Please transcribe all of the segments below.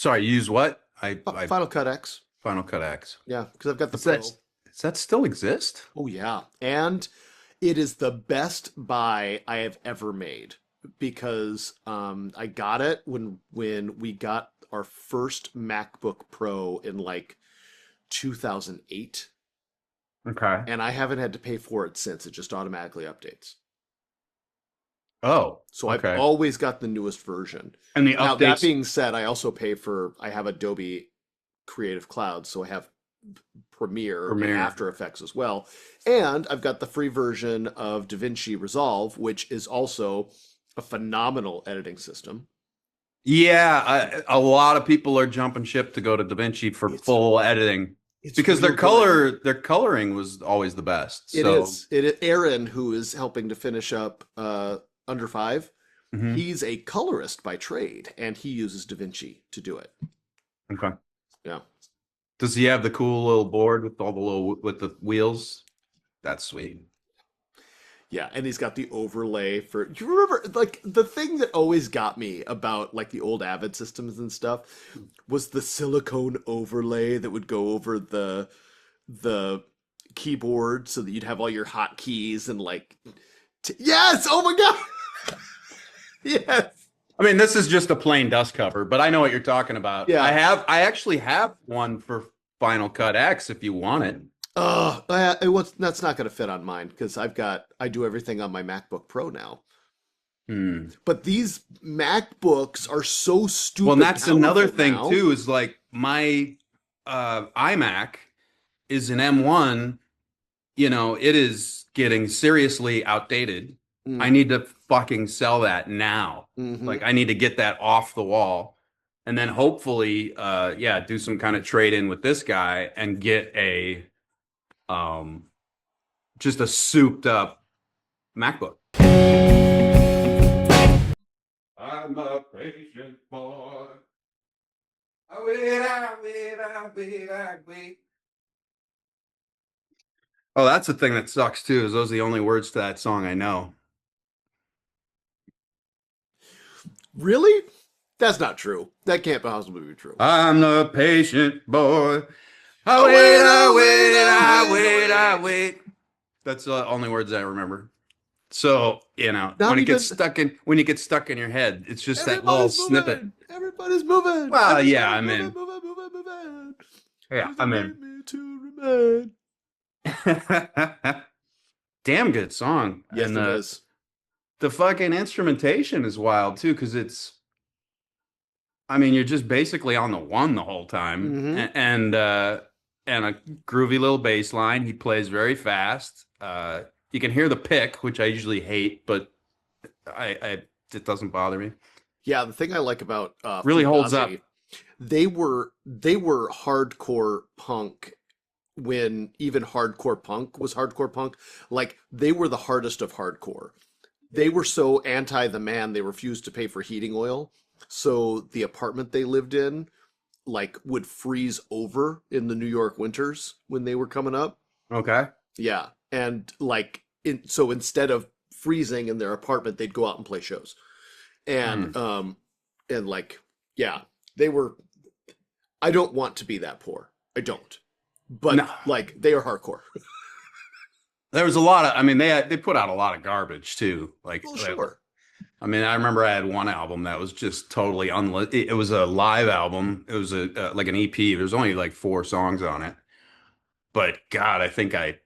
Sorry, you use what? Final Cut X. Final Cut X. Yeah, because I've got the Does that Pro. does that still exist? Oh yeah, and it is the best buy I have ever made because I got it when we got our first MacBook Pro in like 2008, Okay. and I haven't had to pay for it since. It just automatically updates. Oh, So I've okay. always got the newest version. And the Now, that updates. being said, I have Adobe Creative Cloud, so I have Premiere and Premiere. After Effects as well. And I've got the free version of DaVinci Resolve, which is also a phenomenal editing system. Yeah, a lot of people are jumping ship to go to DaVinci for It's full editing it's because real good. their coloring was always the best. It So, is. It is Aaron, who is helping to finish up Under Five. mhm. He's a colorist by trade, and he uses DaVinci to do it. Okay. Yeah. Does he have the cool little board with all the little with the wheels? That's sweet. Yeah, and he's got the overlay for. Do you remember like the thing that always got me about like the old Avid systems and stuff was the silicone overlay that would go over the keyboard so that you'd have all your hotkeys and like yes, oh my god. Yes. I mean, this is just a plain dust cover, but I know what you're talking about. Yeah. I actually have one for Final Cut X if you want it. That's not going to fit on mine because I do everything on my MacBook Pro now. Hmm. But these MacBooks are so stupid. Well, and that's another powerful thing now. too, is like my iMac is an M1, it is getting seriously outdated. I Mm, need to fucking sell that now. hmm Like I need to get that off the wall and then hopefully do some kind of trade in with this guy and get a um just a souped up MacBook. I'm a patient boy. I wait. Oh, that's the thing that sucks too, is those are the only words to that song I know. Really? That's not true. That can't possibly be true. I'm the patient boy. Oh wait, oh wait, I wait. That's the only words I remember. So, Not even. when you get stuck in your head, it's just that little Everybody's snippet. moving. Everybody's moving. Well, yeah, Everybody's I'm moving, in. moving, moving, moving. Yeah, Does it I'm need me to remain? in. Damn good song. Yes, And it is. the fucking instrumentation is wild too, because I mean, you're just basically on the one the whole time, Mm-hmm. and a groovy little bass line. He plays very fast. You can hear the pick, which I usually hate, but I it doesn't bother me. Yeah, the thing I like about Really holds up. Fugazi, they were hardcore punk when even hardcore punk was hardcore punk. Like they were the hardest of hardcore. They were so anti the man they refused to pay for heating oil. So the apartment they lived in like would freeze over in the New York winters when they were coming up. Okay. Yeah. And like so instead of freezing in their apartment, they'd go out and play shows. Hmm. And like yeah, they were I don't want to be that poor. I don't. But No, like they are hardcore. there was a lot of. I mean, they put out a lot of garbage too. Well, sure. I mean, I remember I had one album that was just totally unlit. It was a live album. It was like an EP. There's only like 4 songs on it. But God, I think I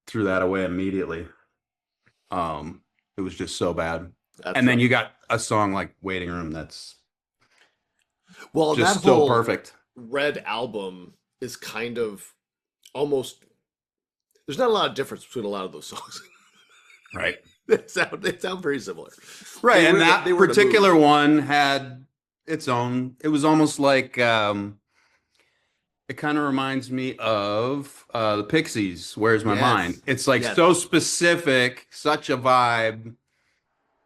threw that away immediately. It was just so bad. That's And then right. you got a song like Waiting Room that's Well, that just so whole perfect. Red album is kind of almost there's not a lot of difference between a lot of those songs. Right. They sound very similar. Right. And that They were in a mood. particular one had its own, it was almost like it kind of reminds me of the Pixies, Where's My Mind? Yes. It's like Yes. so specific, such a vibe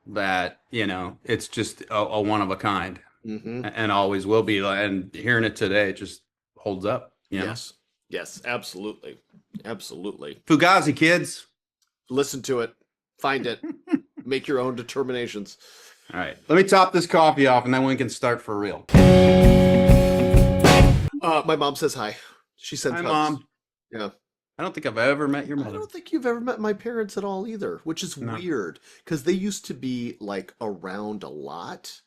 that, it's just a one of a kind Hmm and always will be. And hearing it today, it just holds up. Yes. Yes, absolutely. Absolutely. Fugazi kids. Listen to it. Find it. Make your own determinations. All right. Let me top this coffee off and then we can start for real. My mom says hi. She sends Hi, hugs. Mom. Yeah. I don't think I've ever met your I mother. don't think you've ever met my parents at all either, which is No. weird because they used to be like around a lot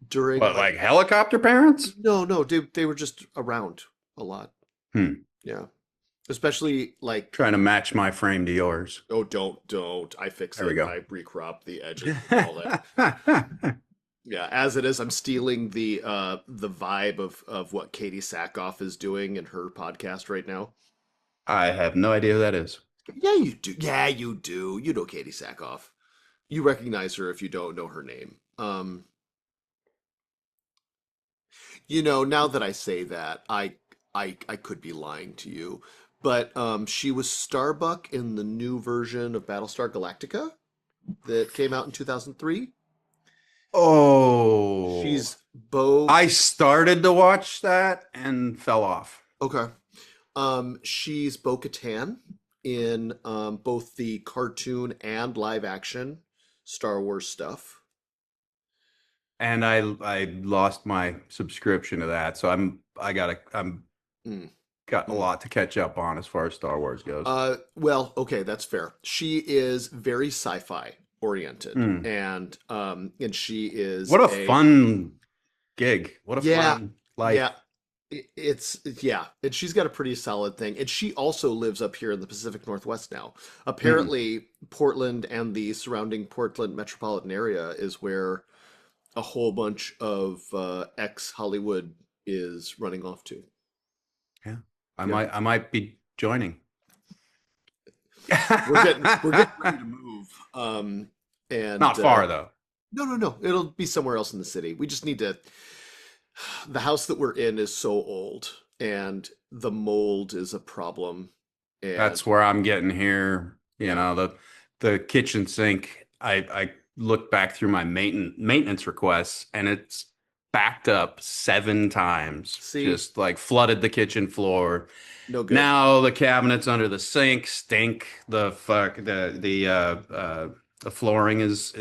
during What, like helicopter parents? no, they were just around a lot. Hmm. Yeah. Especially like, Trying to match my frame to yours. oh, don't. I fix There we it. go. I recrop the edges and all that. Yeah, as it is, I'm stealing the vibe of what Katie Sackhoff is doing in her podcast right now. I have no idea who that is. Yeah, you do. Yeah, you do. You know Katie Sackhoff. You recognize her if you don't know her name. Now that I say that, I could be lying to you, but she was Starbuck in the new version of Battlestar Galactica that came out in 2003. Oh, She's Bo. I started to watch that and fell off. Okay. She's Bo-Katan in both the cartoon and live action Star Wars stuff. And I lost my subscription to that, so I'm Mm. got a Mm. lot to catch up on as far as Star Wars goes. Well, okay, that's fair. She is very sci-fi oriented, Mm. and she is What a fun gig! What a Yeah, fun life! yeah. Yeah, and she's got a pretty solid thing. And she also lives up here in the Pacific Northwest now. Apparently, Portland and the surrounding Portland metropolitan area is where a whole bunch of ex-Hollywood is running off to. Yeah, Yeah. I might be joining. We're getting ready to move. And Not far though. No. It'll be somewhere else in the city. We just need to. The house that we're in is so old, and the mold is a problem. And That's where I'm getting here. You Yeah. know, the kitchen sink. I looked back through my maintenance requests, and it's backed up 7 times. See? Just like flooded the kitchen floor. no good. Now the cabinets under the sink stink. The flooring is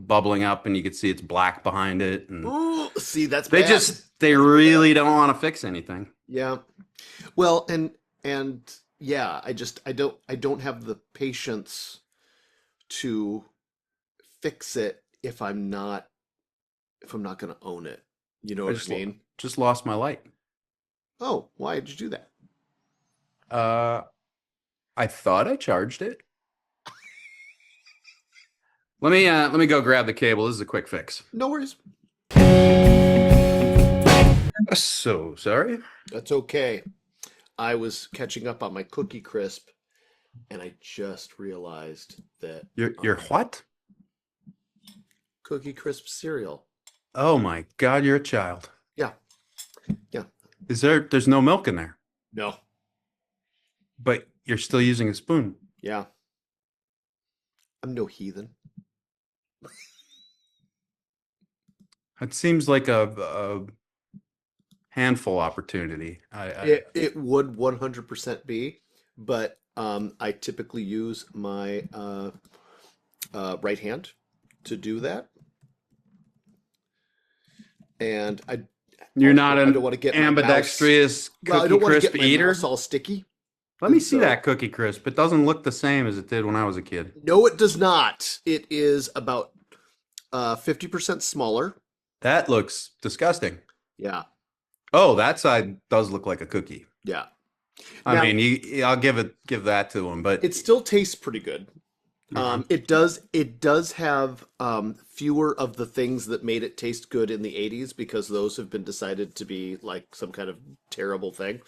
bubbling up, and you can see it's black behind it. And Ooh, see, that's bad. they really don't want to fix anything. Yeah. Well, and yeah, I don't have the patience to fix it if I'm not going to own it. You know I what I mean? just lost my light. Oh, why did you do that? I thought I charged it. Let me go grab the cable. This is a quick fix. No worries. So sorry. That's okay. I was catching up on my Cookie Crisp, and I just realized that You're what? Cookie Crisp cereal. Oh my God, you're a child. Yeah. Yeah. There's no milk in there, No. but you're still using a spoon. Yeah. I'm no heathen. It seems like a handful opportunity. It would 100% be, but I typically use my right hand to do that. And You're not I an don't want to get my ambidextrous well, I Cookie don't want to Crisp get my eater. mouse all sticky. Let me and see so- that Cookie Crisp. It doesn't look the same as it did when I was a kid. No, it does not. It is about 50% smaller. That looks disgusting. Yeah. Oh, that side does look like a cookie. Yeah. I Now- mean, I'll give that to him, but It still tastes pretty good. It does have fewer of the things that made it taste good in the 80s because those have been decided to be like some kind of terrible thing.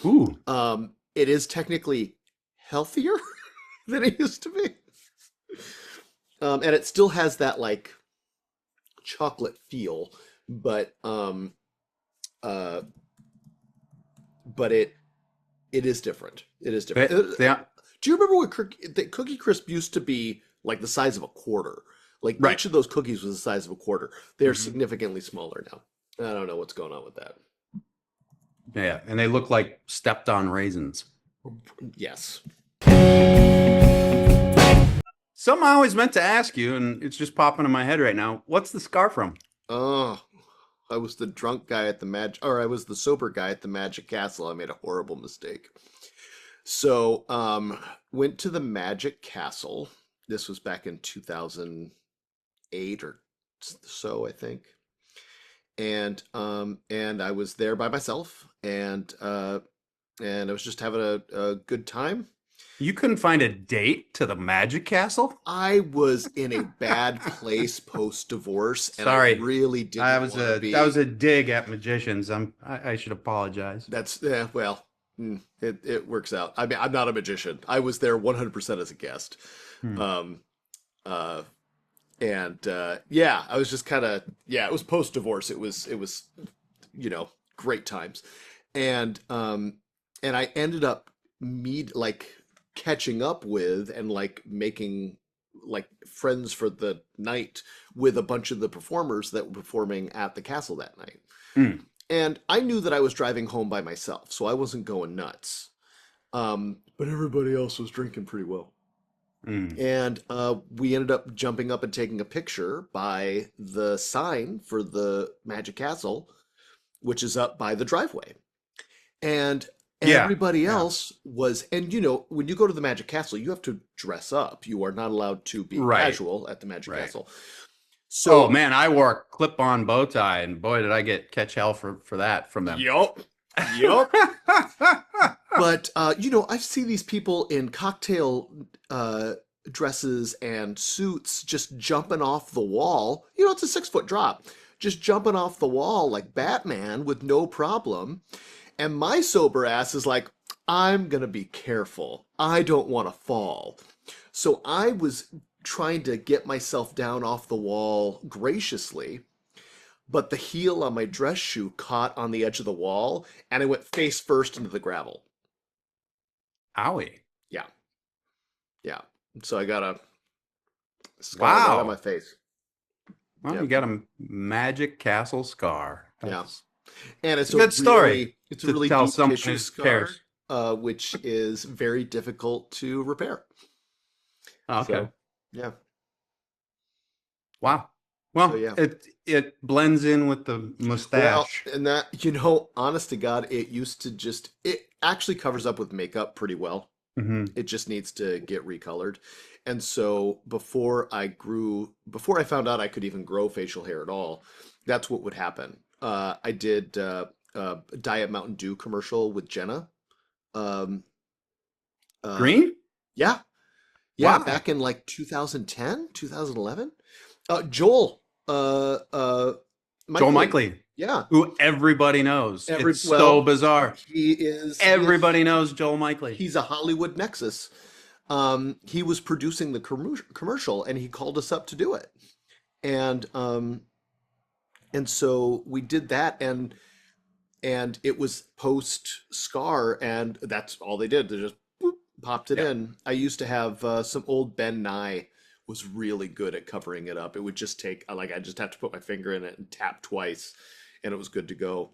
ooh, It is technically healthier than it used to be. And it still has that like chocolate feel, but it is different. It is different. Do you remember what Cookie Crisp used to be like the size of a quarter? Like Right. each of those cookies was the size of a quarter. They're Mhm. significantly smaller now. I don't know what's going on with that. yeah, and they look like stepped on raisins. Yes. Something I always meant to ask you, and it's just popping in my head right now. What's the scar from? Oh, I was the drunk guy at the or I was the sober guy at the Magic Castle. I made a horrible mistake. So, went to the Magic Castle. This was back in 2008 or so, I think. And I was there by myself, and I was just having a good time. You couldn't find a date to the Magic Castle? I was in a bad place post divorce, and I Sorry. really That didn't was want to that be. was a dig at magicians. I should apologize. That's well, it works out. I mean, I'm not a magician. I was there 100% as a guest. Hmm. Um, uh, and yeah, I was just kind of yeah. It was post divorce. It was great times, and I ended up meet like catching up with and like making like friends for the night with a bunch of the performers that were performing at the castle that night. Hmm. And I knew that I was driving home by myself, so I wasn't going nuts. But everybody else was drinking pretty well. Hmm. And we ended up jumping up and taking a picture by the sign for the Magic Castle, which is up by the driveway. And Yeah. everybody Yeah. else was, and you know, when you go to the Magic Castle, you have to dress up. You are not allowed to be Right. casual at the Magic Right. Castle. Oh So, man, I wore a clip-on bow tie, and boy, did I catch hell for that from them. yup, yup. But I see these people in cocktail dresses and suits just jumping off the wall. It's a 6 foot drop, just jumping off the wall like Batman with no problem. And my sober ass is like, I'm gonna be careful. I don't want to fall. So I was trying to get myself down off the wall graciously, but the heel on my dress shoe caught on the edge of the wall and I went face first into the gravel. Owie. Yeah, yeah. So I got a scar right on my Wow. face. Well, Yeah, you got a Magic Castle scar. yeah. That's And it's a good story it's a to really tell deep someone tissue who scar, cares. which is very difficult to repair. Okay. So yeah, Wow. so Well, yeah. it blends in with the Well, mustache. and that, honest to God, it actually covers up with makeup pretty well. Hmm. It just needs to get recolored. And so before I found out I could even grow facial hair at all, that's what would happen. I did a Diet Mountain Dew commercial with Jenna. Um, uh, Green? yeah, yeah, Wow. back in like 2010, 2011. Joel, Joel Michaeline, Mickley, yeah, who everybody knows. It's so well, bizarre. he is Everybody knows Joel Mickley. he's a Hollywood nexus. He was producing the commercial and he called us up to do it. And so we did that, and it was post Scar, and that's all they did. They just boop, popped it Yeah. in. I used to have some old Ben Nye was really good at covering it up. It would just take I just have to put my finger in it and tap twice, and it was good to go.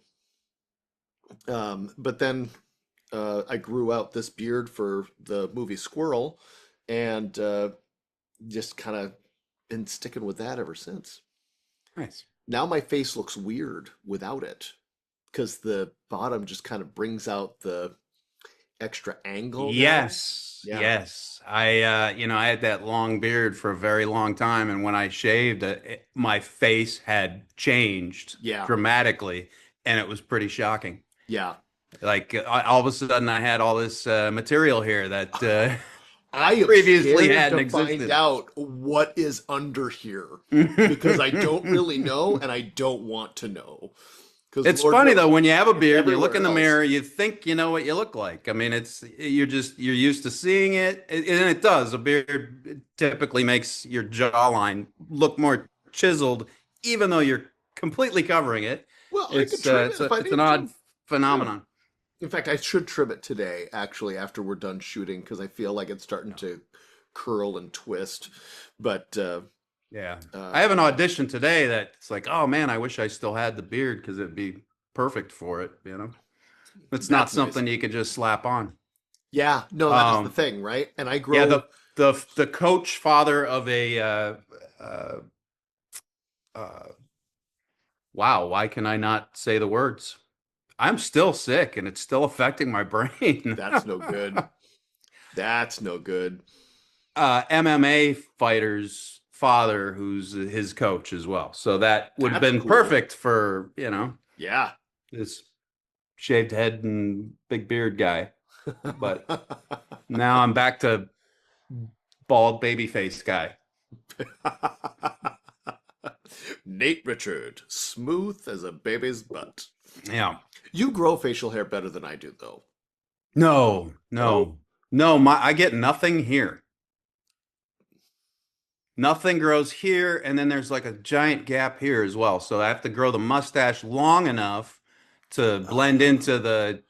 But then I grew out this beard for the movie Squirrel, and just kind of been sticking with that ever since. Nice. Now my face looks weird without it because the bottom just kind of brings out the extra angle now. Yes, Yeah, yes. I had that long beard for a very long time, and when I shaved, my face had changed yeah, dramatically, and it was pretty shocking. yeah. Like all of a sudden, I had all this material here that I am previously scared hadn't to find existed. out what is under here because I don't really know and I don't want to know. Because It's Lord funny knows though, when you have a it's beard, you look in everywhere the else. mirror, you think you know what you look like. I mean, you're used to seeing it, and it does. A beard typically makes your jawline look more chiseled, even though you're completely covering it. Well, I could trim it if I It's an need odd to. Yeah. phenomenon. In fact, I should trim it today, actually, after we're done shooting, because I feel like it's starting to curl and twist. But Yeah. I have an yeah, audition today that it's like, oh man, I wish I still had the beard because it'd be perfect for it, you know? It's not that's nice. something you could just slap on. Yeah, no, that is the Um, thing, right? And I yeah, grow. the coach father of a uh, wow, why can I not say the words? I'm still sick and it's still affecting my brain. That's no good. That's no good. MMA fighter's father, who's his coach as well. So that would have That's been cool. perfect for, Yeah. this shaved head and big beard guy. But now I'm back to bald baby face guy. Nate Richard, smooth as a baby's butt. Yeah. You grow facial hair better than I do, though. No, No? no, no. I get nothing here. Nothing grows here, and then there's like a giant gap here as well. So I have to grow the mustache long enough to blend into the,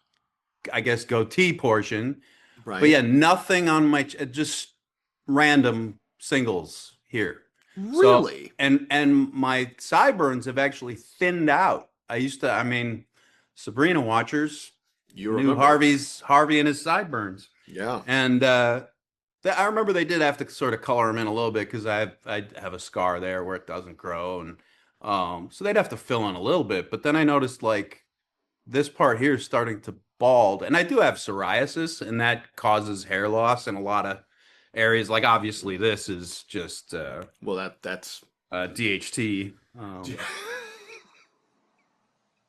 I guess, goatee portion. But Right. yeah, nothing on my just random singles here. So Really? and my sideburns have actually thinned out. I mean, Sabrina watchers You knew remember. Harvey and his sideburns, Yeah. and I remember they did have to sort of color them in a little bit because I have a scar there where it doesn't grow, and so they'd have to fill in a little bit. But then I noticed like this part here is starting to bald, and I do have psoriasis, and that causes hair loss in a lot of areas. Like obviously, this is just Well, that's DHT.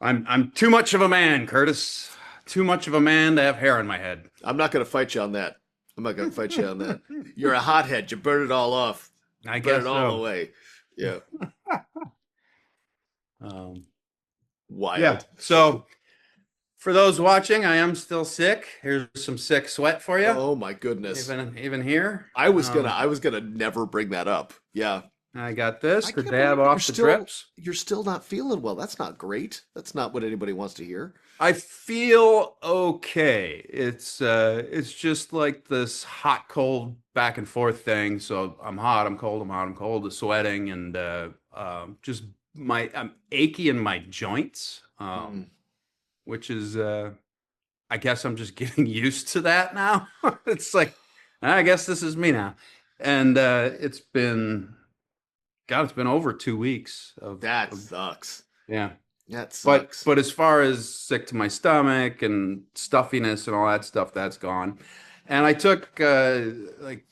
I'm too much of a man, Curtis. Too much of a man to have hair on my head. I'm not going to fight you on that. I'm not going to fight you on that. You're a hothead. You burn it all off. I Burn it guess all so. away. Yeah. Um, yeah. Wild. So for those watching, I am still sick. Here's some sick sweat for you. Oh my goodness. Even here. I was gonna never bring that up. Yeah. I got this I to can't dab believe off the drips. you're still not feeling well. That's not great. That's not what anybody wants to hear. I feel okay. It's just like this hot cold back and forth thing. So I'm hot, I'm cold, I'm hot, I'm cold, the sweating and just I'm achy in my joints. Mm. Which is I guess I'm just getting used to that now. It's like I guess this is me now. And it's been over 2 weeks That of sucks. yeah. That But sucks. but as far as sick to my stomach and stuffiness and all that stuff, that's gone. And I took like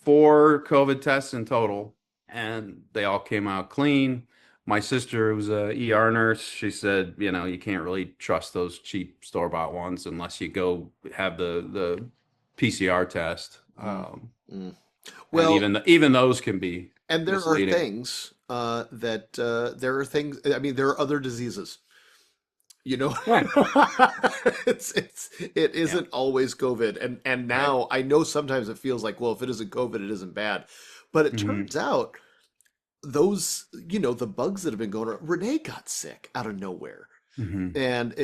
4 COVID tests in total, and they all came out clean. My sister, who's a ER nurse, she said, you can't really trust those cheap store-bought ones unless you go have the PCR test. Mm. Mm. And Well, even those can be and there are misleading. things there are things. I mean, there are other diseases. You know, Yeah. it Yeah. isn't always COVID. And Right. now I know sometimes it feels like, well, if it isn't COVID, it isn't bad. But it Hmm. turns out those, the bugs that have been going around. Renee got sick out of nowhere, Hmm. and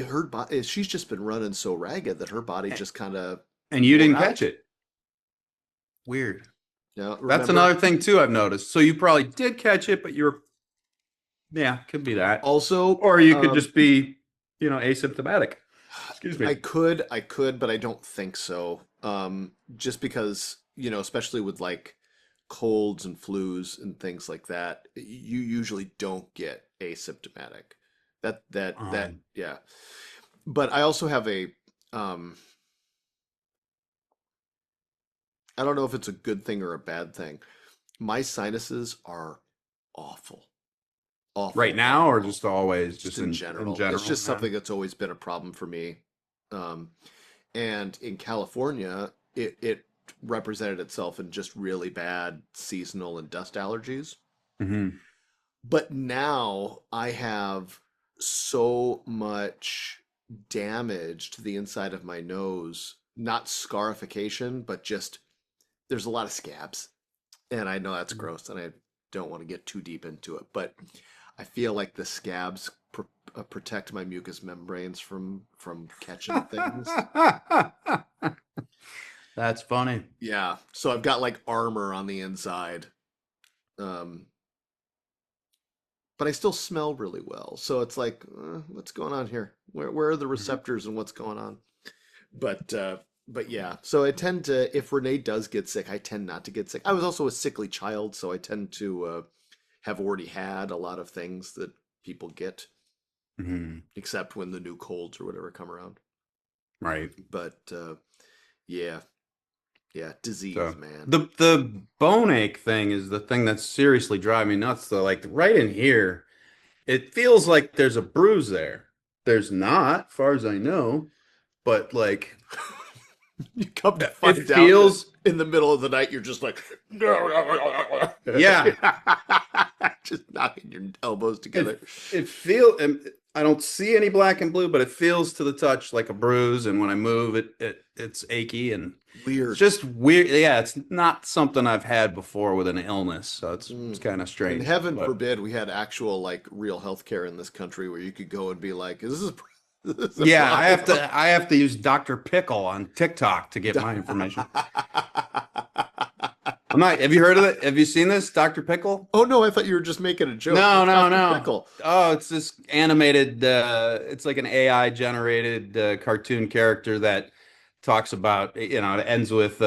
she's just been running so ragged that her body just kind of And you wore didn't catch out. it. Weird. Yeah, That's remember? another thing too I've noticed. So you probably did catch it, but yeah, could be that. Also, Or you could just be, asymptomatic. Excuse me. I could, but I don't think so. Just because, especially with like colds and flus and things like that, you usually don't get asymptomatic. Um, Yeah. But I also have um, I don't know if it's a good thing or a bad thing. My sinuses are awful, right awful, now or awful, just awful. always, Just just in in general, it's general. just Yeah. something that's always been a problem for me. Um, And in California, it represented itself in just really bad seasonal and dust allergies. Hmm. But now I have so much damage to the inside of my nose, not scarification, but just there's a lot of scabs. And I know that's gross and I don't want to get too deep into it, but I feel like the scabs protect my mucous membranes from catching things. That's funny. Yeah, so I've got like armor on the inside, um, but I still smell really well. So it's like, what's going on here? Where are the Mhm. receptors and what's going on? But but yeah, so I tend to, if Renee does get sick, I tend not to get sick. I was also a sickly child, so I tend to have already had a lot of things that people get. Mhm. except when the new colds or whatever come around. Right. But yeah, yeah, disease, So man. the bone ache thing is the thing that's seriously driving me nuts. Though, like right in here, it feels like there's a bruise there. There's not, far as I know, but like You come to it find out that feels, in the middle of the night you're just like yeah. just knocking your elbows It together. it feel and I don't see any black and blue, but it feels to the touch like a bruise, and when I move it's achy and it's Weird. just weird. Yeah, it's not something I've had before with an illness, so it's Mm. kind of And strange. heaven But forbid we had actual like real healthcare in this country where you could go and be like, "Is this a, is this a yeah, problem?" I have to use Dr. Pickle on TikTok to get my information. I'm not, have you heard of it? Have you seen this, Dr. Pickle? Oh no, I thought you were just making a joke. No, What's no, Dr. no. Pickle? Oh, it's this animated, it's like an AI generated cartoon character that talks about, it ends with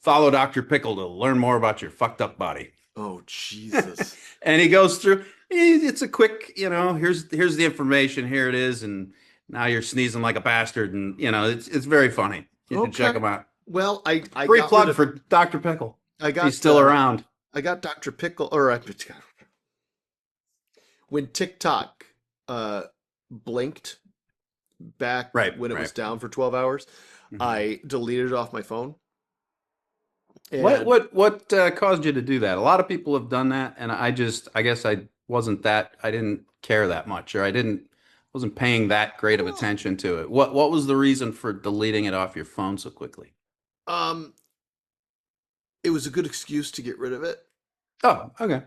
follow Dr. Pickle to learn more about your fucked up body. Oh Jesus. And he goes through, it's a quick, here's the information, here it is, and now you're sneezing like a bastard, and it's very funny. You should check Okay. him out. Well, I Free got rid plug of for Dr. Pickle. I He's got still around. I got Dr. Pickle or when TikTok blinked back Right, when it right. was down for 12 hours, Mhm. I deleted it off my phone. What And what what caused you to do that? A lot of people have done that, and I guess I didn't care that much, or wasn't paying that great of well, attention to it. What was the reason for deleting it off your phone so quickly? um it was a good excuse to get rid of it. Oh, okay.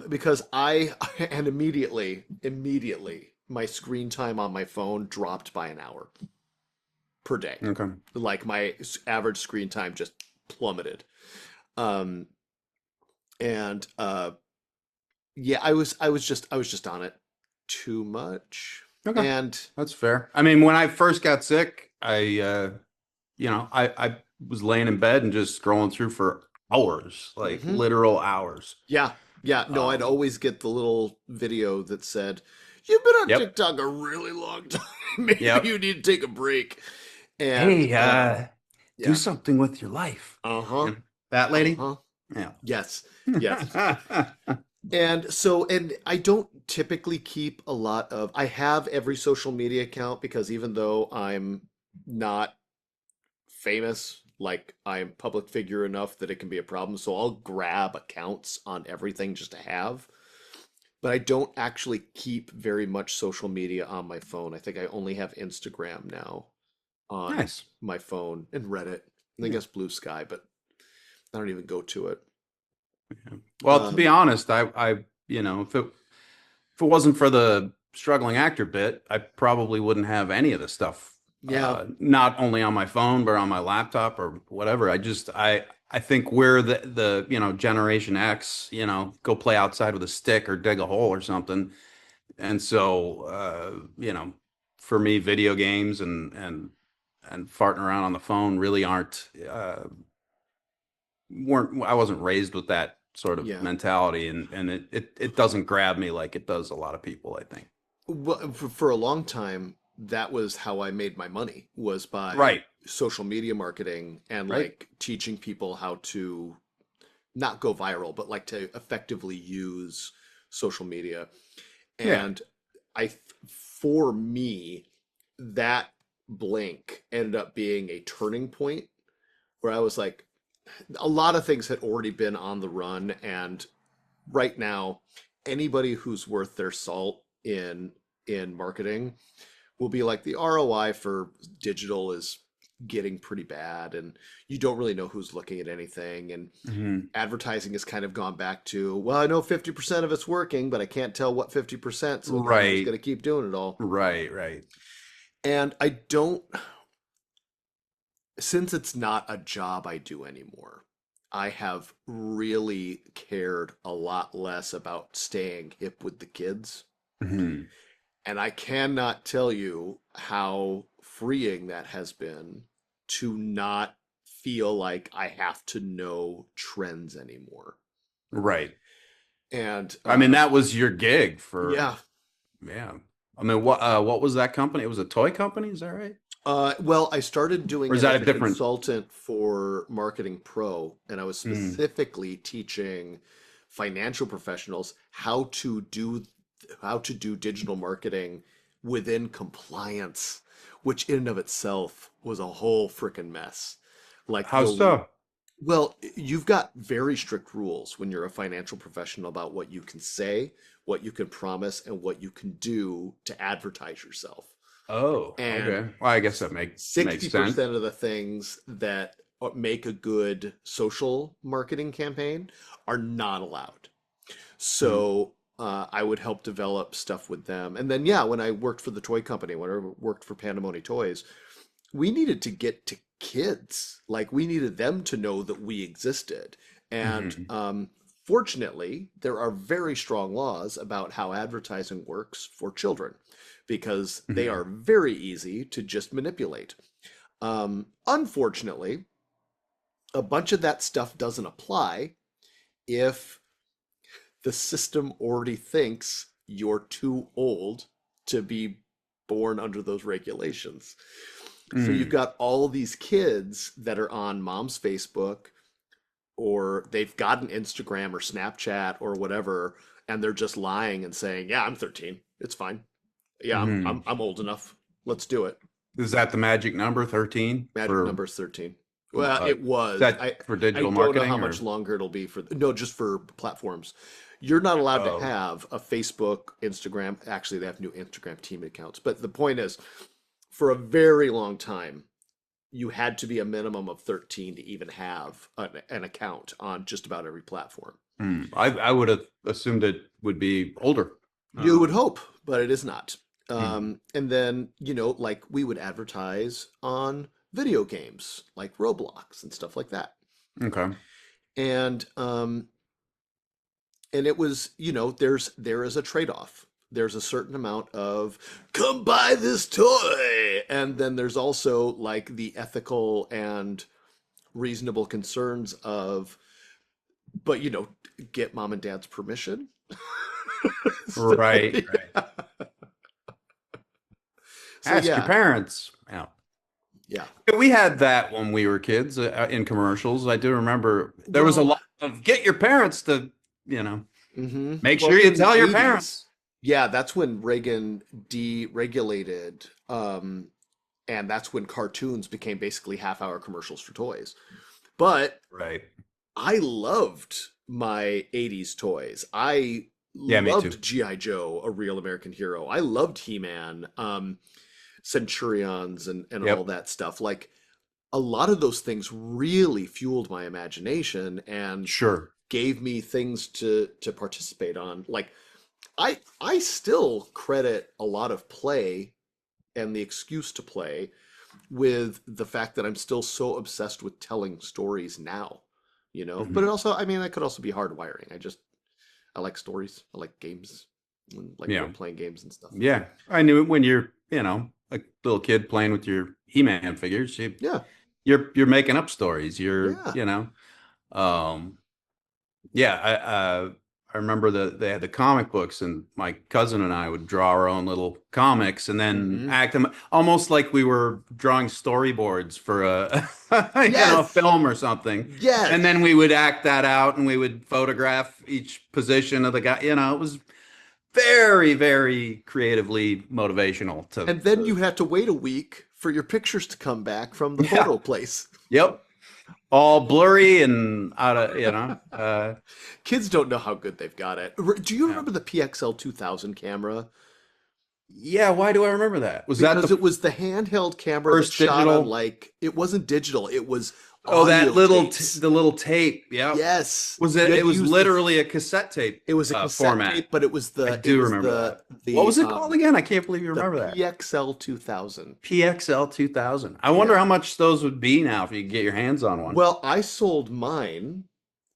Because I and immediately my screen time on my phone dropped by an hour per day. Okay. Like my average screen time just plummeted. Um, and yeah, I was just on it too much. Okay. And That's fair. I mean, when I first got sick, I was laying in bed and just scrolling through for hours, like mhm. literal hours. Yeah, yeah, no, I'd Um, always get the little video that said, "You've been on yep. TikTok a really long time. Maybe Yep. you need to take a break." And Hey, do yeah, something with your life. uh-huh, That lady? uh-huh. Yeah. Yes, yes. And so, and I don't typically keep a lot of, I have every social media account because even though I'm not famous, like I'm public figure enough that it can be a problem. So I'll grab accounts on everything just to have. But I don't actually keep very much social media on my phone. I think I only have Instagram now on Nice. my phone and Reddit, and I Yeah. guess Blue Sky, but I don't even go to it. Yeah. Well, to be Um, honest, if it wasn't for the struggling actor bit, I probably wouldn't have any of this stuff. yeah, Not only on my phone, but on my laptop or whatever. I think we're the Generation X, go play outside with a stick or dig a hole or something. And so, for me, video games and farting around on the phone really weren't I wasn't raised with that sort of yeah. mentality, and it doesn't grab me like it does a lot of people, I think. Well, for a long time, that was how I made my money was by Right, social media marketing and right. like teaching people how to not go viral, but like to effectively use social media. Yeah. And for me, that blink ended up being a turning point where I was like, a lot of things had already been on the run. And right now, anybody who's worth their salt in marketing will be like the ROI for digital is getting pretty bad and you don't really know who's looking at anything and Hmm. advertising has kind of gone back to, well, I know 50% of it's working, but I can't tell what 50%, so I'm just Right, going to keep doing it all. right. And I don't, since it's not a job I do anymore, I have really cared a lot less about staying hip with the kids. Hmm. And I cannot tell you how freeing that has been to not feel like I have to know trends anymore. Right. And I mean, that was your gig for yeah, Yeah. I mean, what was that company? It was a toy company, is that right? Well, I started Or doing is it that as a a different? consultant for Marketing Pro, and I was Mm, specifically teaching financial professionals how to do digital marketing within compliance, which in and of itself was a whole freaking mess. Like how so? well, you've got very strict rules when you're a financial professional about what you can say, what you can promise, and what you can do to advertise yourself. Oh, And okay. Well, I guess that makes sense. 60% of the things that make a good social marketing campaign are not allowed. Mm, So I would help develop stuff with them. And then, yeah, when I worked for the toy company, when I worked for Pandemoni Toys, we needed to get to kids. Like we needed them to know that we existed. And mhm, fortunately, there are very strong laws about how advertising works for children because they are mhm. very easy to just manipulate. Unfortunately, a bunch of that stuff doesn't apply if the system already thinks you're too old to be born under those regulations. So you've Mm. got all these kids that are on mom's Facebook or they've got an Instagram or Snapchat or whatever, and they're just lying and saying, "Yeah, I'm 13. It's fine. Yeah, I'm Mhm. I'm I'm old enough. Let's do it." Is that the magic number, 13 Magic for number is 13. Well, it is was. that I for I digital don't know how marketing much or? longer it'll be for no, just for platforms. You're not allowed to Oh, have a Facebook, Instagram. Actually, they have new Instagram team accounts. But the point is, for a very long time, you had to be a minimum of 13 to even have an account on just about every platform. I would have assumed it would be older. You would Um, hope, but it is not. mhm. And then, like we would advertise on video games like Roblox and stuff like that. Okay. And it was, there is a trade-off. There's a certain amount of come buy this toy. And then there's also like the ethical and reasonable concerns of, but get mom and dad's permission. So, Right, right. yeah. So Ask your yeah, parents. Yeah. yeah. We had that when we were kids in commercials. I do remember there was a Well, lot of get your parents to, you know, make well, sure you in the tell your 80s, parents. yeah, that's when Reagan deregulated, and that's when cartoons became basically half-hour commercials for toys. But Right. I loved my 80s toys. I Yeah, me too. loved G.I. Joe, A Real American Hero. I loved He-Man, Centurions, and all Yep. that stuff. Like a lot of those things really fueled my imagination and Sure. gave me things to participate on. Like I still credit a lot of play and the excuse to play with the fact that I'm still so obsessed with telling stories now. But it Mhm. also, I mean, that could also be hardwiring. I like stories. I like games, and like Yeah. role-playing games and stuff. Yeah. I knew it when you're, a little kid playing with your He-Man figures. Yeah, You're making up stories. yeah. Um, yeah, I remember they had the comic books, and my cousin and I would draw our own little comics and then Hmm. act them almost like we were drawing storyboards for a a Yes, film or something. And then yes. we would act that out, and we would photograph each position of the guy. It was very, very creatively motivational to, And then you have to wait a week for your pictures to come back from the yeah, photo place. yep, all blurry and out of, Kids don't know how good they've got it. Do you yeah. remember the PXL 2000 camera? Yeah, why do I remember that? Was that Because the it was the handheld camera that first shot on digital? like it wasn't digital, it was Oh, that audio little tapes. the little tape. Yep. Yes. Was You it? had It to was use the literally a cassette tape it was a cassette format. tape, but it was I the it do was remember the that. What the was it called um again? I can't believe you the remember that. PXL 2000. PXL 2000. I wonder Yeah. how much those would be now if you could get your hands on one. Well, I sold mine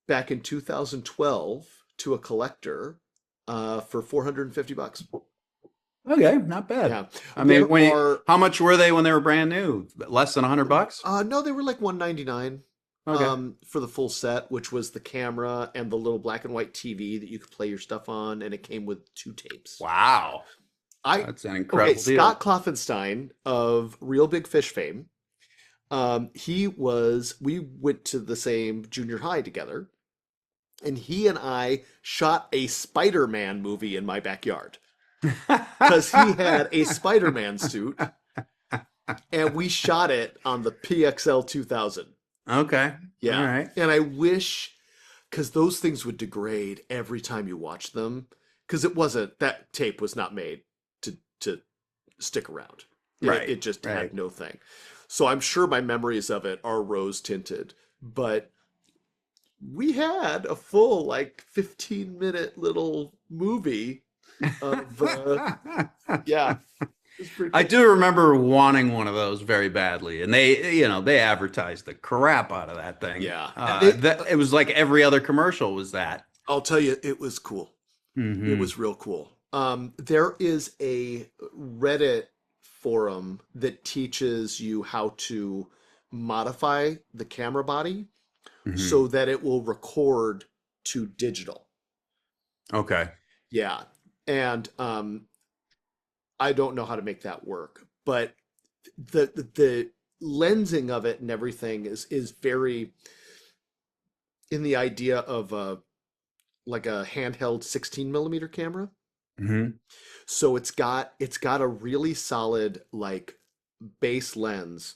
back in 2012 to a collector for $450. Okay, not bad. Yeah. I mean, There are how much were they when they were brand new? Less than $100? no, they were like 199 Okay. for the full set, which was the camera and the little black and white TV that you could play your stuff on, and it came with two tapes. Wow. I That's an okay, incredible Scott deal. Kloffenstein of Real Big Fish fame. We went to the same junior high together, and he and I shot a Spider-Man movie in my backyard because he had a Spider-Man suit, and we shot it on the PXL 2000. Okay. All Yeah, right. and I wish because those things would degrade every time you watch them because it wasn't that tape was not made to stick around. It Right. just had Right. no thing. So I'm sure my memories of it are rose tinted, but we had a full like 15-minute little movie of yeah, it was pretty I cool. do remember wanting one of those very badly, and they advertised the crap out of that thing. Yeah, it, That it was like every other commercial was that. I'll tell you, it was cool. It Hmm. was real cool. There is a Reddit forum that teaches you how to modify the camera body Hmm. so that it will record to digital. Okay. Yeah. And I don't know how to make that work, but the lensing of it and everything is very in the idea of like a handheld 16 millimeter camera. Hmm. So it's got a really solid like base lens,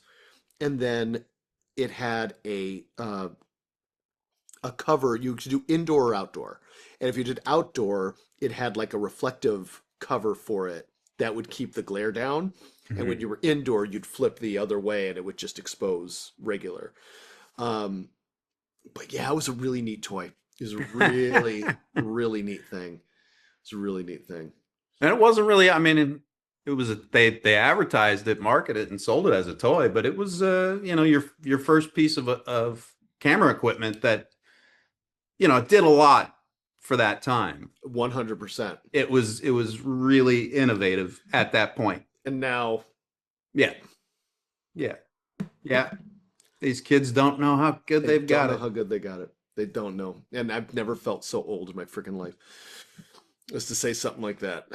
and then it had a cover. You could do indoor or outdoor, and if you did outdoor, it had like a reflective cover for it that would keep the glare down. And when Hmm. you were indoor, you'd flip the other way, and it would just expose regular. Um, but yeah, it was a really neat toy. It was a really really neat thing. It's a really neat thing. And it wasn't really, I mean, it was they advertised it, marketed it, and sold it as a toy, but it was your first piece of camera equipment that it did a lot for that time. 100%. It was really innovative at that point. And now Yeah. Yeah. Yeah. These kids don't know how good they they've don't got know it. how good they got it. They don't know. And I've never felt so old in my freaking life as to say something like that.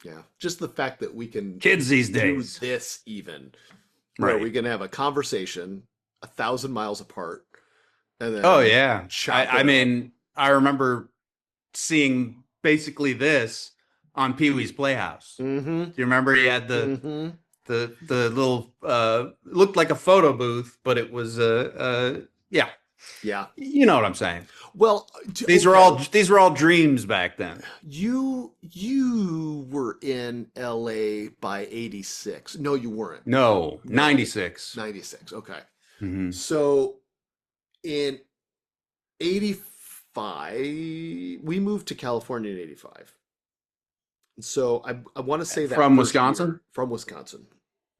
Yeah. Just the fact that we can Kids these do days. this even, where we Right. can have a conversation 1,000 miles apart and Oh then yeah. chop I it up. mean, I remember seeing basically this on Pee-wee's Playhouse. Mm-hmm. Do you remember he had the Mm-hmm. the little looked like a photo booth, but it was yeah, Yeah. you know what I'm saying. Well, These were okay. all dreams back then. You were in LA by 86. No, you weren't. No, No. 96. 96. Okay. Hmm. So in 85, we moved to California in 85. So I want to say that From first Wisconsin. year from Wisconsin.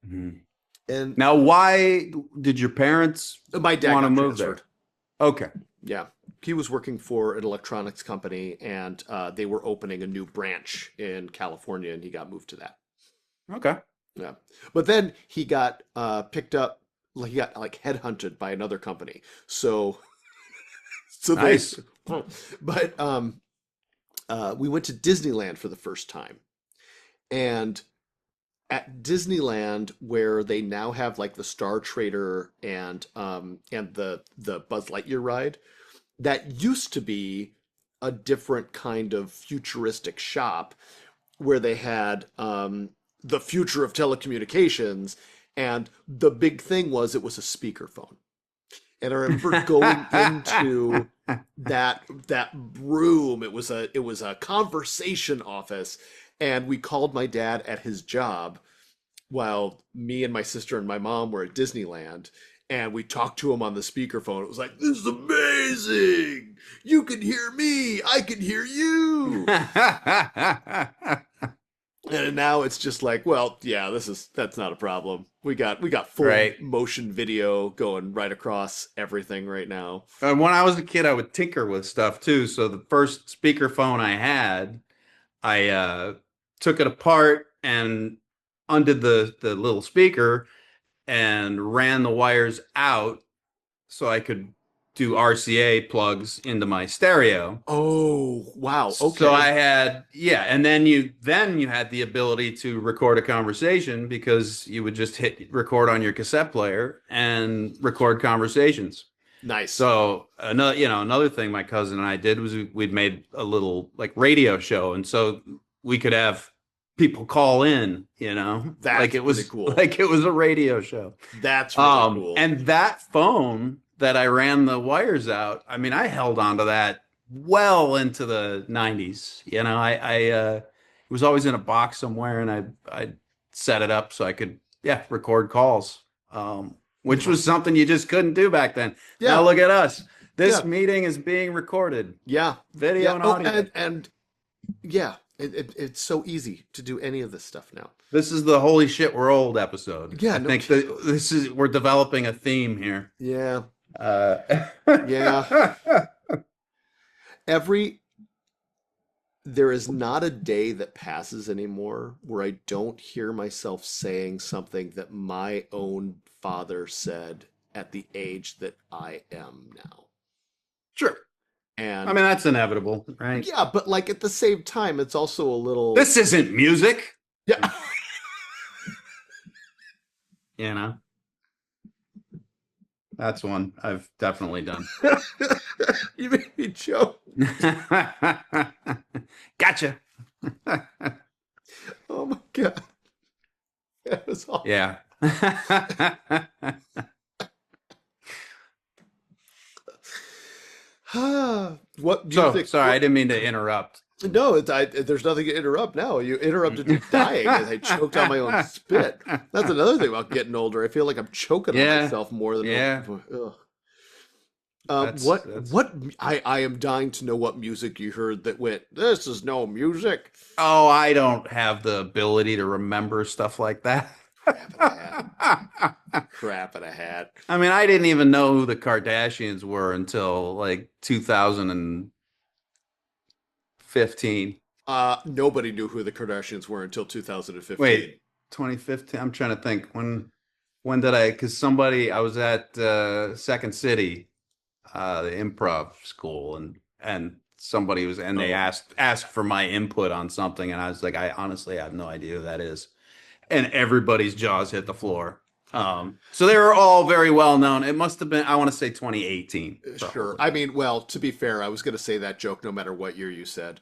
Mhm. And Now, why did your parents my dad want to got move transferred. there? Okay. Yeah. He was working for an electronics company and they were opening a new branch in California and he got moved to that. Okay. Yeah. But then he got picked up, like he got like headhunted by another company. So they, Nice. but we went to Disneyland for the first time. And at Disneyland, where they now have like the Star Trader and the Buzz Lightyear ride, that used to be a different kind of futuristic shop where they had the future of telecommunications, and the big thing was it was a speakerphone. And I remember going into that room. It was a conversation office, and we called my dad at his job while me and my sister and my mom were at Disneyland. And we talked to him on the speakerphone. It was like, "This is amazing! You can hear me. I can hear you." And now it's just like, well, yeah, that's not a problem. We got full Right. motion video going right across everything right now. When I was a kid, I would tinker with stuff too. So the first speakerphone I had, I took it apart and undid the little speaker and ran the wires out so I could do RCA plugs into my stereo. Oh, wow. So Okay. I had, yeah, and then you had the ability to record a conversation because you would just hit record on your cassette player and record conversations. Nice. So another thing my cousin and I did was we'd made a little like radio show, and so we could have people call in, That's pretty cool. like it was a radio show. That's really cool. And that phone that I ran the wires out, I mean, I held on to that well into the 90s. It was always in a box somewhere, and I set it up so I could, yeah, record calls. Which was something you just couldn't do back then. Now Yeah. look at us. This Yeah. meeting is being recorded, Yeah. video Yeah. and Oh, audio. and yeah, it's so easy to do any of this stuff now. This is the holy shit we're old episode. Yeah, I no think that we're developing a theme here. Yeah. Uh, Yeah. There is not a day that passes anymore where I don't hear myself saying something that my own father said at the age that I am now. Sure. And I mean, that's inevitable, right? yeah, but like at the same time, it's also a little, This isn't music, yeah. you know? That's one I've definitely done. You made me joke. Gotcha. Oh my God. That was awesome. Yeah. What So, music? sorry, I didn't mean to interrupt. No, there's nothing to interrupt now. You interrupted me dying as I choked on my own spit. That's another thing about getting older. I feel like I'm choking on Yeah. myself more than Yeah. Ugh. That's- What that's- what I am dying to know what music you heard that went, this is no music. Oh, I don't have the ability to remember stuff like that. Crap in a hat. Crap in a hat. I mean, I didn't even know who the Kardashians were until like 2015. Nobody knew who the Kardashians were until 2015. Wait, 2015. I'm trying to think when did because I was at Second City, the improv school, and somebody was, and they asked for my input on something, and I was like, I honestly have no idea who that is, and everybody's jaws hit the floor. So they were all very well known. It must have been, I want to say 2018. Sure. probably. I mean, well, to be fair, I was going to say that joke no matter what year you said.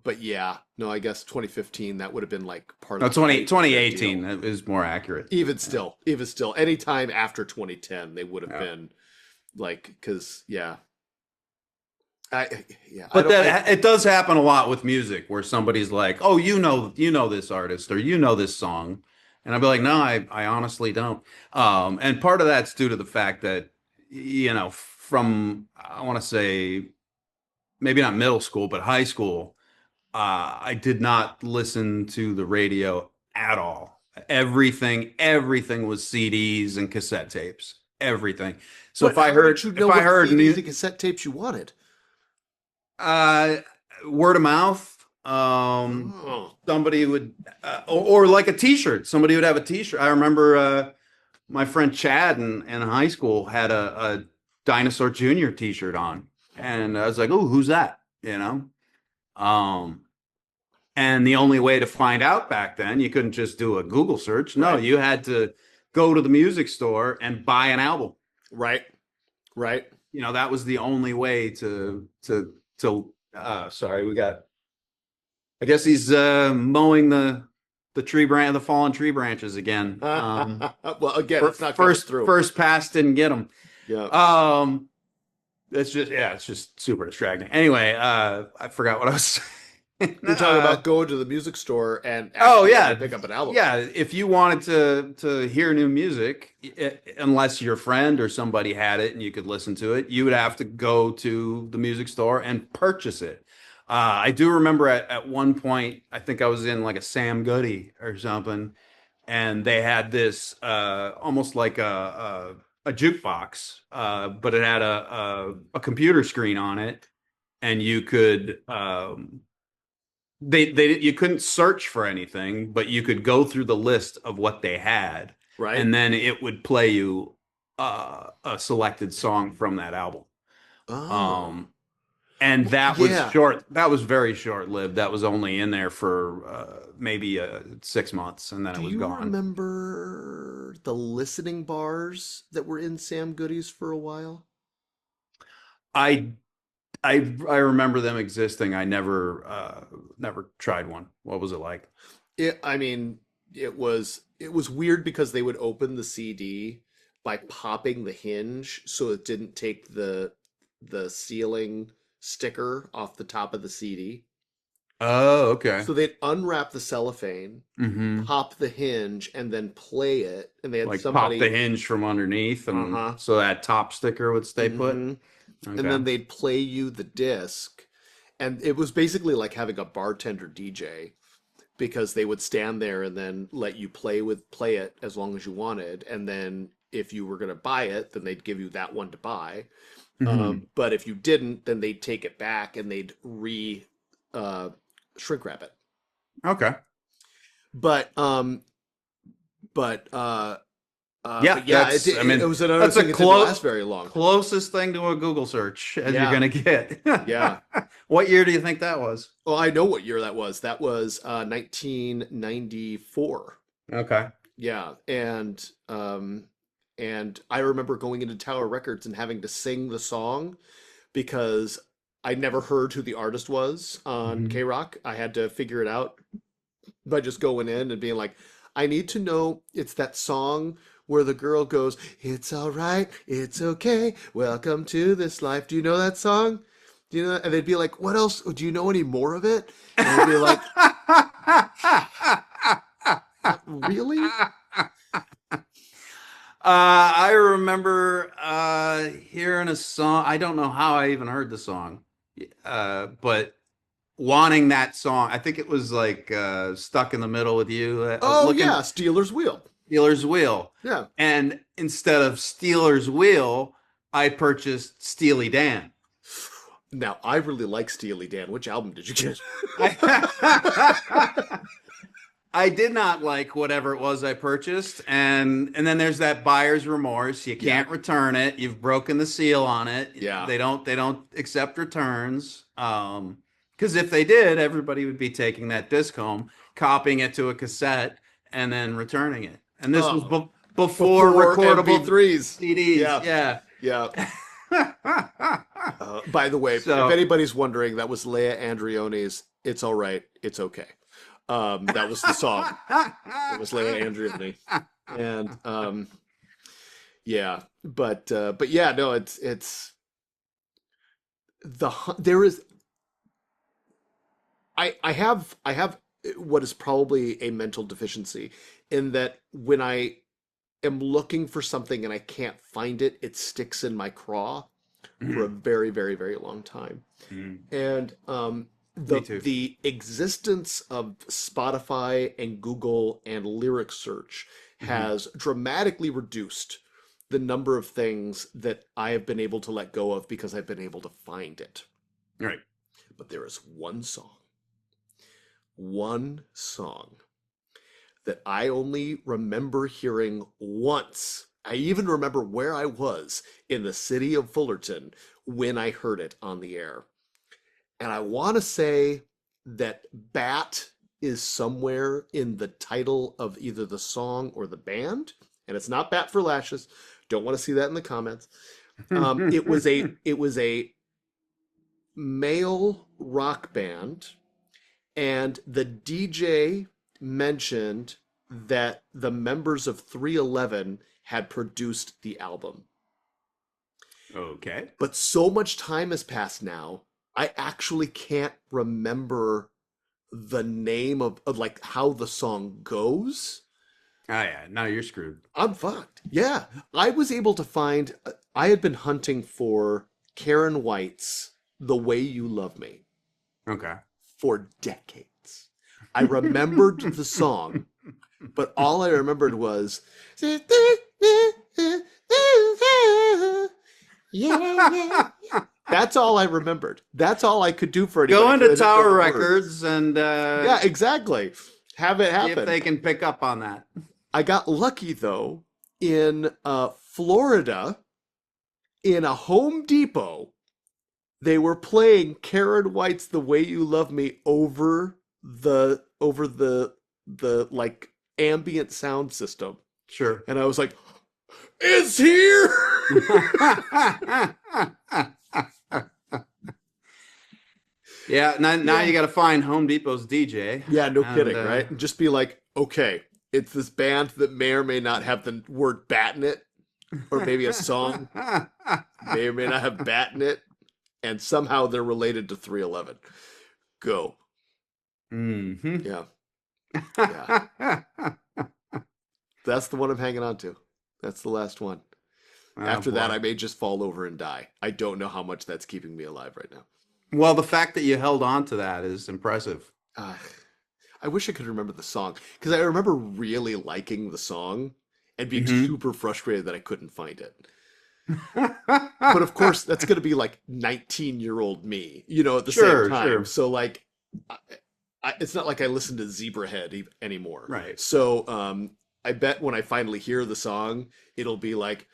But yeah, no, I guess 2015, that would have been like part No, of the hype of that 2018 deal. is more accurate. Even still, any time after 2010, they would have Yeah. been like, because yeah, I But don't, that it does happen a lot with music where somebody's like, "Oh, you know this artist or you know this song," and I'll be like, "No, I honestly don't." And part of that's due to the fact that from I want to say maybe not middle school, but high school, I did not listen to the radio at all. Everything was CDs and cassette tapes. Everything. So but if I how heard did you know if I what heard CDs new and cassette tapes you wanted? Uh, word of mouth. Oh, Somebody would, or like a T-shirt. Somebody would have a T-shirt. I remember my friend Chad in high school had a Dinosaur Jr. T-shirt on, and I was like, "Oh, who's that?" And the only way to find out back then, you couldn't just do a Google search. No, Right. you had to go to the music store and buy an album. right. That was the only way to sorry, I guess he's mowing the the fallen tree branches again. Well, again, it's not coming First through. first pass didn't get him. Yeah. It's just super distracting. Anyway, I forgot what I was saying. You're talking about going to the music store and Oh, actually yeah. having to pick up an album. Yeah, if you wanted to hear new music, unless your friend or somebody had it and you could listen to it, you would have to go to the music store and purchase it. I do remember at one point, I think I was in like a Sam Goody or something, and they had this almost like a jukebox, but it had a computer screen on it, and you could you couldn't search for anything, but you could go through the list of what they had, Right. and then it would play you a selected song from that album. Oh, Um, and that was yeah. short. That was very short lived. That was only in there for maybe 6 months, and then Do it was you gone. remember the listening bars that were in Sam Goody's for a while? I I remember them existing. I never tried one. What was it like? I mean, it was weird because they would open the CD by popping the hinge so it didn't take the sealing sticker off the top of the CD. Oh, okay. So they'd unwrap the cellophane, Hmm. pop the hinge, and then play it. And they had Like pop the somebody, hinge from underneath, and uh-huh, so that top sticker would stay put. mm-hmm. And Okay. then they'd play you the disc. And it was basically like having a bartender DJ because they would stand there and then let you play it as long as you wanted. And then if you were going to buy it, then they'd give you that one to buy. Hmm. But if you didn't, then they'd take it back and they'd re uh, shrink wrap it. Okay. But but uh Yeah, but yeah, that's, I it mean, was another that's a thing that didn't last very long. closest thing to a Google search as you're Yeah, gonna get. yeah. What year do you think that was? Well, I know what year that was. That was 1994. Okay. Yeah, and I remember going into Tower Records and having to sing the song because I never heard who the artist was on Hmm. K-Rock. I had to figure it out by just going in and being like, I need to know it's that song where the girl goes, "It's all right, it's okay, welcome to this life." Do you know that song? Do you know that? And they'd be like, "What else? Do you know any more of it?" And I'd be like, "Not really?" I remember hearing a song. I don't know how I even heard the song, but wanting that song. I think it was like "Stuck in the Middle with You." I was Oh looking yeah, Steeler's Wheel. Steelers Wheel, Yeah. and instead of Steelers Wheel, I purchased Steely Dan. Now I really like Steely Dan. Which album did you get? I, I did not like whatever it was I purchased, and then there's that buyer's remorse. You Yeah, can't return it. You've broken the seal on it. yeah. They don't accept returns. Because if they did, everybody would be taking that disc home, copying it to a cassette, and then returning it. And this was Oh, before before recordable MP3s. CDs. Yeah, Yeah. yeah. By the way, if So. anybody's wondering, that was Leia Andrioni's "It's All Right, It's Okay." That was the song. It was Leia Andrioni, and yeah, but yeah, no, it's there is I have what is probably a mental deficiency in that when I am looking for something and I can't find it, it sticks in my craw for a very, very, very long time. And Me the too. the existence of Spotify and Google and lyric search Hmm. has dramatically reduced the number of things that I have been able to let go of because I've been able to find it. Right. But there is one song that I only remember hearing once. I even remember where I was in the city of Fullerton when I heard it on the air. And I want to say that Bat is somewhere in the title of either the song or the band. And it's not Bat for Lashes. Don't want to see that in the comments. It was a male rock band, and the DJ mentioned that the members of 311 had produced the album. Okay. But so much time has passed now, I actually can't remember the name of like how the song goes. Oh yeah, now you're screwed. I'm fucked. Yeah, I was able to find, I had been hunting for Karen White's The Way You Love Me Okay. for decades. I remembered the song, but all I remembered was yeah. That's all I remembered. That's all I could do for Go anybody into because I didn't know Tower the words. Records and Yeah, exactly. Have it see if happen. they can pick up on that. I got lucky though in Florida, in a Home Depot, they were playing Karen White's "The Way You Love Me" over the like ambient sound system. Sure. And I was like, it's here. Yeah, now you got to find Home Depot's DJ. Yeah, no kidding, right? And just be like, okay, it's this band that may or may not have the word bat in it, or maybe a song may or may not have bat in it, and somehow they're related to 311. Go. Mm-hmm. Yeah. Yeah. That's the one I'm hanging on to. That's the last one. After that, I may just fall over and die. I don't know how much that's keeping me alive right now. Well, the fact that you held on to that is impressive. I wish I could remember the song, because I remember really liking the song and being super frustrated that I couldn't find it. But of course, that's going to be like 19-year-old me, at the same time. Sure. So like, it's not like I listen to Zebrahead anymore. Right. So I bet when I finally hear the song, it'll be like,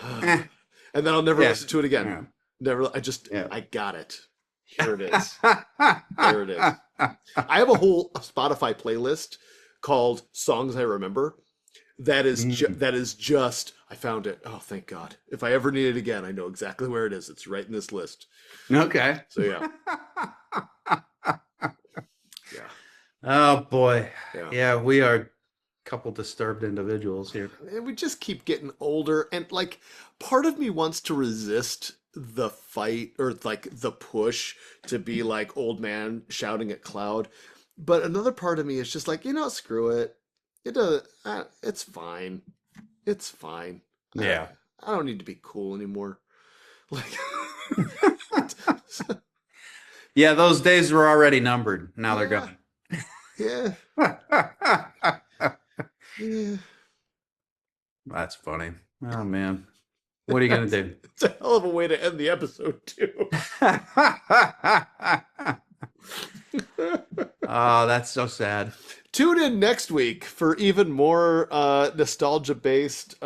and then I'll never listen to it again. Yeah. Never. I got it. Here it is. There it is. I have a whole Spotify playlist called "Songs I Remember." That is just. I found it. Oh, thank God! If I ever need it again, I know exactly where it is. It's right in this list. Okay. So yeah. Yeah. Oh boy. Yeah. Yeah, we are a couple disturbed individuals here. And we just keep getting older, and like, part of me wants to resist the fight or like the push to be like old man shouting at cloud, but another part of me is just like, screw it. It does. It's fine. It's fine. Yeah. I don't need to be cool anymore. Like, Yeah, those days were already numbered. Now they're gone. yeah. Yeah. That's funny. Oh man. What are you gonna do? It's a hell of a way to end the episode too. Oh, that's so sad. Tune in next week for even more nostalgia-based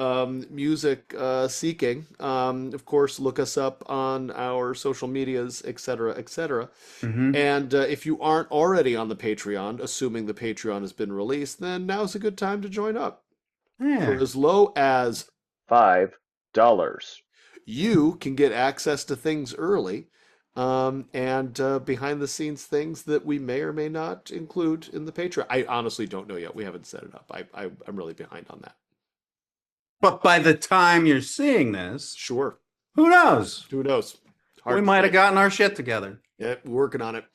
music seeking. Of course, look us up on our social medias, etc., etc. And if you aren't already on the Patreon, assuming the Patreon has been released, then now's a good time to join up. Yeah. For as low as $5, you can get access to things early. And behind the scenes things that we may or may not include in the Patreon. I honestly don't know yet. We haven't set it up. I'm really behind on that. But by the time you're seeing this, Sure. who knows? Who knows? We might have gotten our shit together. Yeah, working on it.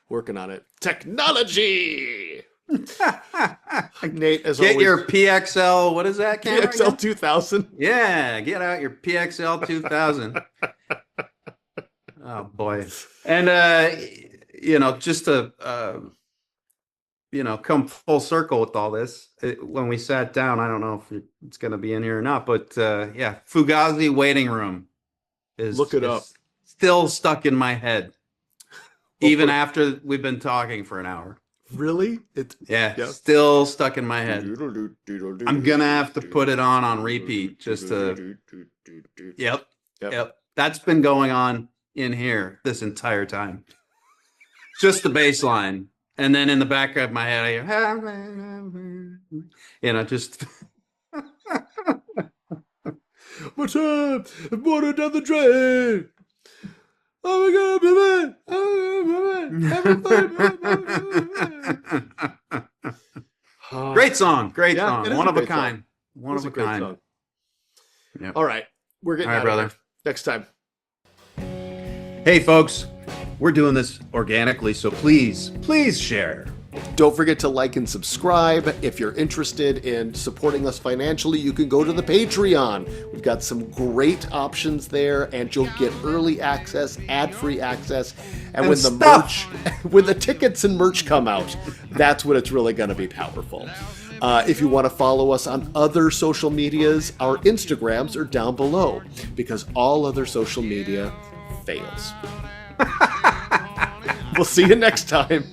Working on it. Technology! Nate, as Get always, your PXL, what is that camera? PXL again? 2000. Yeah, get out your PXL 2000. Oh boy. And just to come full circle with all this, when we sat down, I don't know if it's going to be in here or not, but yeah, Fugazi Waiting Room is Look it up. Still stuck in my head, even after we've been talking for an hour. Really? Still stuck in my head. I'm gonna have to put it on repeat just to. Yep. That's been going on in here this entire time. Just the bass line. And then in the back of my head, I hear, just. What's up? Water down the drain. Oh my God, Great song. Great Yeah, song. One of a kind. One of a kind. Yep. All right. We're getting out of brother. here. Next time. Hey, folks. We're doing this organically, so please share. Don't forget to like and subscribe. If you're interested in supporting us financially, you can go to the Patreon. We've got some great options there, and you'll get early access, ad-free access. And when the tickets and merch come out, that's when it's really going to be powerful. If you want to follow us on other social medias, our Instagrams are down below, because all other social media fails. We'll see you next time.